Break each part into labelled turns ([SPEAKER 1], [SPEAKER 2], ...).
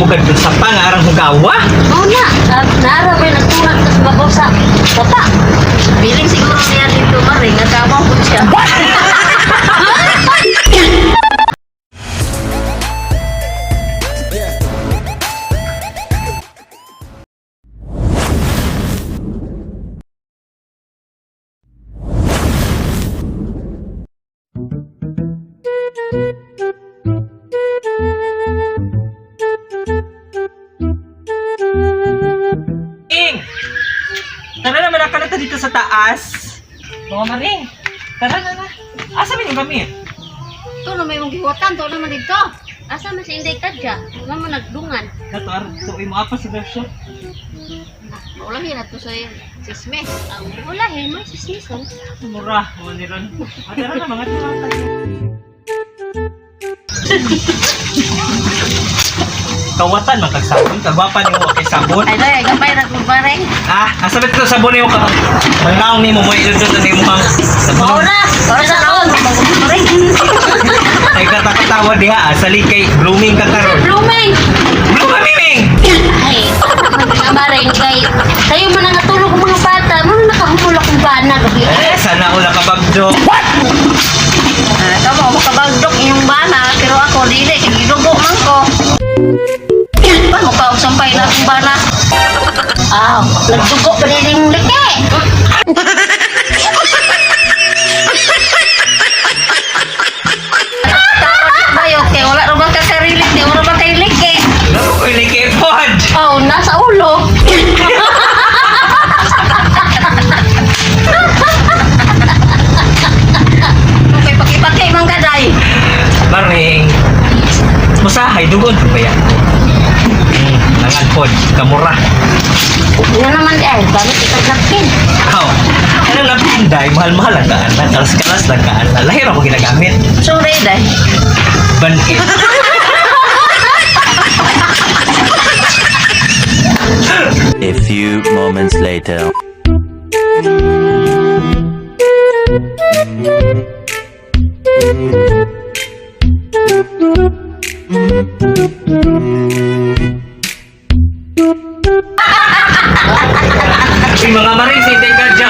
[SPEAKER 1] bukad dun sa pangarang hugawa.
[SPEAKER 2] Oo na, naarabay nagtulak sa babaw sa bata. Biling siguro niya dito maring, nagkamaw po siya.
[SPEAKER 1] Ing! Tara na, malaka na dito sa taas. Mga maring, tara na. Asa ba yung kami?
[SPEAKER 2] Ito na may mong giwatan, ito naman dito. Asa man si Inday Kadya? Mama nagdungan.
[SPEAKER 1] Nato, tuloy mo apa sa version.
[SPEAKER 2] Maulahin na ito sa sismes. Ang maulahin, may sismesan.
[SPEAKER 1] Mura, mo ni Ron. Tara na, mga tira. Kawatan, makagsabon. Kagwapa niyo kay sabon.
[SPEAKER 2] Ay, ay, gabay na kong bareng.
[SPEAKER 1] Asa ba ito sabon niyo ka? Mangaong ni mo, mo idudod na ni mo kang sabon.
[SPEAKER 2] Maura! Maura sa naon! Bareng!
[SPEAKER 1] Ay, katakatawa diha, sali kay blooming ka karon.
[SPEAKER 2] Blooming!
[SPEAKER 1] Blooming!
[SPEAKER 2] Ay, mga bareng kay kayo man ang natulog ang mga bata. Mano nakahulog akong bana gabi.
[SPEAKER 1] Sana ula ka bagdo.
[SPEAKER 2] Kamu makabagdok inyong bana, pero ako dili, gidugo man ko. Paano pa sampay na akong bana? Nagdugo pa din yung liki. Tawad ba yun? Kaya wala naman ka sarili, di wala naman kayo liki.
[SPEAKER 1] Naku, ilikipod.
[SPEAKER 2] Nasa ulo. Okay, paki-paki mang gaday.
[SPEAKER 1] Maring. Musahay, dugon pa ba yan? Nangagpod, kamura.
[SPEAKER 2] Yan naman eh, bakit itagnakin?
[SPEAKER 1] Ano lang pinday, mahal-mahal ang kaan. Kalas-kalas lang kaan. Lahir ako ginagamit.
[SPEAKER 2] So, Reda.
[SPEAKER 1] Banit.
[SPEAKER 3] A few moments later.
[SPEAKER 1] Yung mga maring si Tay Kadya,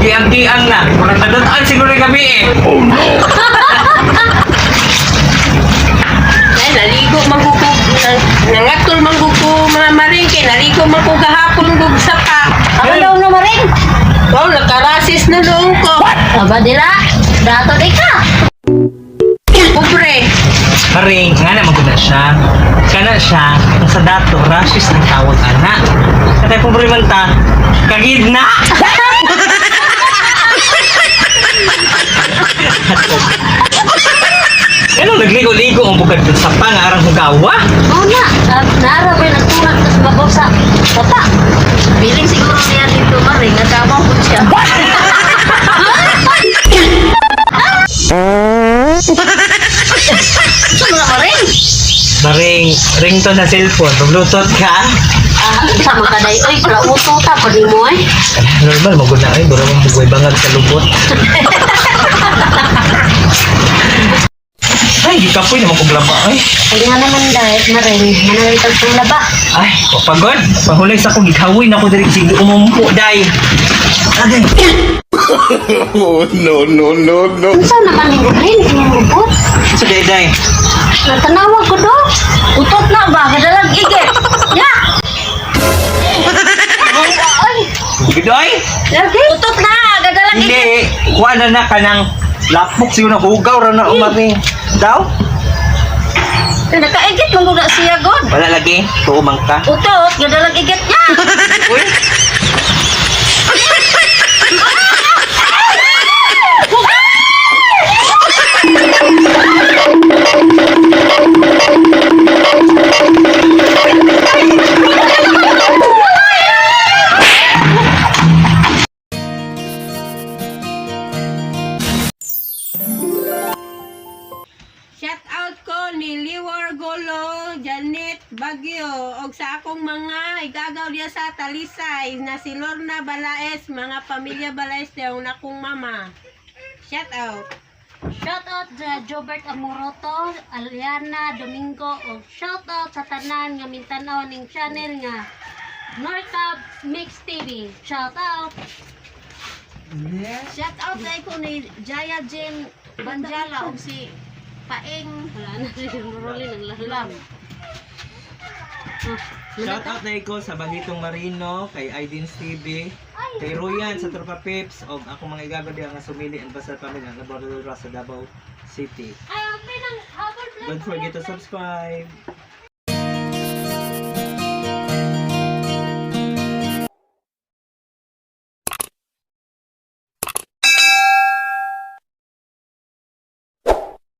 [SPEAKER 1] Giang-giang na. Walang tadaan siguro yung gabi eh. Oh no!
[SPEAKER 4] Ay, naligo magkuko, nangatol magkuko mga maringke, naligo magkukahapon gug sapa.
[SPEAKER 2] Ako daw na maring.
[SPEAKER 4] Oh, nakarasis na doon ko.
[SPEAKER 2] Aba dila, dato di ka.
[SPEAKER 4] Pobre.
[SPEAKER 1] Maring, nga na maguna siya. Kana siya, kung sa dato, rashes ang tawag anak. Katay pobre man ta, kagidna! Ano nagligo-ligo ang bukad dun sa pangarang hugawa?
[SPEAKER 2] Oo na, naarabay nagtulak sa babaw sa bata. Biling siguro niya dito maring, nagkamaw po siya. Saan na maring?
[SPEAKER 1] Maring, ringtone sa cellphone, mag-bluetooth ka.
[SPEAKER 2] Sama ka dahi. Uy, kala uto ta, pwede mo eh.
[SPEAKER 1] Normal, maguna ay, buro mong bugoy bangag sa lubot. Ay, di ka po naman kong laba ay.
[SPEAKER 2] Ay nga naman dahil maring, manalitag kong laba.
[SPEAKER 1] Ay, kapagod. Pahulay sa kong gikawin ako diri sige umumpo day. Agay.
[SPEAKER 3] Oh no no no no.
[SPEAKER 2] Saan naman yung rin, yung rupot?
[SPEAKER 1] So day.
[SPEAKER 2] Natanawag ko do. Utot na ba? Kadalag igit. Ya! Ay!
[SPEAKER 1] Gidoy?
[SPEAKER 2] Lagi? Utot na! Kadalag igit.
[SPEAKER 1] Hindi, kuha na ka ng lapok siguro na hugaw ra na umami. Daw?
[SPEAKER 2] Nakaigit mo na siya god.
[SPEAKER 1] Wala lagi, tuumang ka.
[SPEAKER 2] Utot, kadalag igit niya.
[SPEAKER 1] Uy.
[SPEAKER 4] Shout out ko ni Liwar Golo, Janet Bagyo, og sa akong mga igagaw diya sa Talisay na si Lorna Balaes, mga pamilya Balaes daw na akong mama. Shout out.
[SPEAKER 2] Shoutout sa Jobert Amoroto, Aliana Domingo, o shoutout sa tanan nga mintanaw ning channel nga Norcab Mix TV. Shoutout!
[SPEAKER 4] Shout out na ko ni Jaya Jem Banjala o si Paeng.
[SPEAKER 2] Wala na si Rolly naglalam.
[SPEAKER 1] Shout out na ko sa Bagitong Marino, kay Aidins TV, kay Royan sa Tropa Pips, o ako mga igagod nga sumili and basta pamilya na Bordura sa Davao City.
[SPEAKER 2] Ay, ang pinang habol
[SPEAKER 1] Don't forget to subscribe.